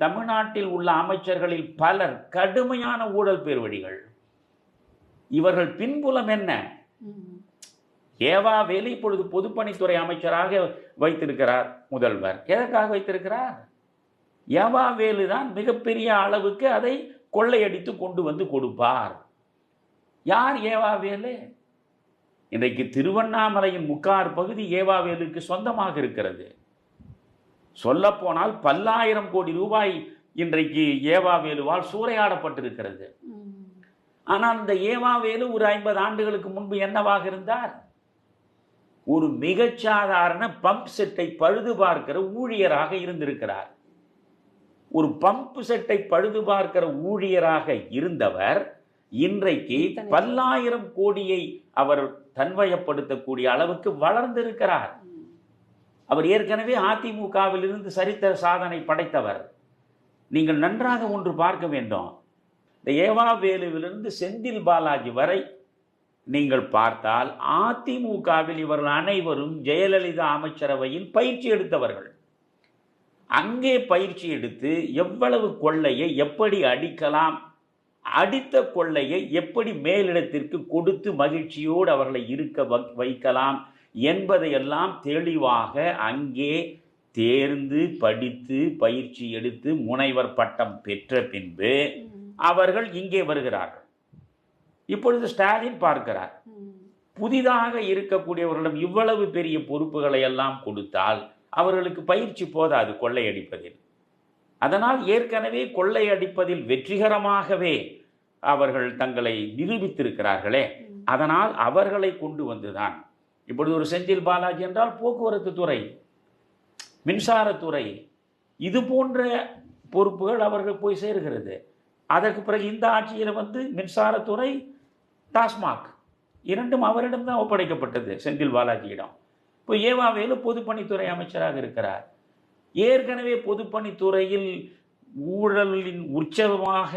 தமிழ்நாட்டில் உள்ள அமைச்சர்களில் பலர் கடுமையான ஊழல் பேர்வழிகள். இவர்கள் பின்புலம் என்ன? ஏவா வேலு இப்பொழுது பொதுப்பணித்துறை அமைச்சராக வைத்திருக்கிறார் முதல்வர். எதற்காக வைத்திருக்கிறார்? ஏவா வேலு தான் மிகப்பெரிய அளவுக்கு அதை கொள்ளையடித்து கொண்டு வந்து கொடுப்பார். யார் ஏவா வேலு? இன்றைக்கு திருவண்ணாமலையின் முக்கார் பகுதி ஏவா வேலுக்கு சொந்தமாக இருக்கிறது. சொல்ல போனால் பல்லாயிரம் கோடி ரூபாய் இன்றைக்கு ஏவா வேலுவால் சூறையாடப்பட்டிருக்கிறது. ஆனால் இந்த ஏவா வேலு ஒரு 50 ஆண்டுகளுக்கு முன்பு என்னவாக இருந்தார்? ஒரு மிகச்சாதாரண பம்ப் செட்டை பழுது பார்க்கிற ஊழியராக இருந்திருக்கிறார். ஒரு பம்ப் செட்டை பழுது பார்க்கிற ஊழியராக இருந்தவர் இன்றைக்கு பல்லாயிரம் கோடியை அவர் தன்வயப்படுத்தக்கூடிய அளவுக்கு வளர்ந்திருக்கிறார். அவர் ஏற்கனவே அதிமுகவில் இருந்து சரித்திர சாதனை படைத்தவர். நீங்கள் நன்றாக ஒன்று பார்க்க வேண்டும். இந்த ஏவா வேலுவிலிருந்து செந்தில் பாலாஜி வரை நீங்கள் பார்த்தால் அதிமுகவில் இவர்கள் அனைவரும் ஜெயலலிதா அமைச்சரவையில் பயிற்சி எடுத்தவர்கள். அங்கே பயிற்சி எடுத்து எவ்வளவு கொள்ளையை எப்படி அடிக்கலாம், அடித்த கொள்ளையை எப்படி மேலிடத்திற்கு கொடுத்து மகிழ்ச்சியோடு அவர்களை இருக்க வைக்கலாம் என்பதையெல்லாம் தெளிவாக அங்கே தேர்ந்து படித்து பயிற்சி எடுத்து முனைவர் பட்டம் பெற்ற பின்பு அவர்கள் இங்கே வருகிறார்கள். இப்பொழுது ஸ்டாலின் பார்க்கிறார், புதிதாக இருக்கக்கூடியவர்களிடம் இவ்வளவு பெரிய பொறுப்புகளை எல்லாம் கொடுத்தால் அவர்களுக்கு பயிற்சி போதாது கொள்ளையடிப்பதில். அதனால் ஏற்கனவே கொள்ளையடிப்பதில் வெற்றிகரமாகவே அவர்கள் தங்களை நிரூபித்திருக்கிறார்களே, அதனால் அவர்களை கொண்டு வந்துதான் இப்பொழுது ஒரு செந்தில் பாலாஜி என்றால் போக்குவரத்து துறை, மின்சாரத்துறை, இது போன்ற பொறுப்புகள் அவர்கள் போய் சேர்கிறது. அதற்கு பிறகு இந்த ஆட்சியில் வந்து மின்சாரத்துறை, டாஸ்மாக் இரண்டும் அவரிடம்தான் ஒப்படைக்கப்பட்டது, செந்தில் பாலாஜியிடம். இப்போ ஏவா வேலு பொதுப்பணித்துறை அமைச்சராக இருக்கிறார். ஏற்கனவே பொதுப்பணித்துறையில் ஊழலின் உற்சவமாக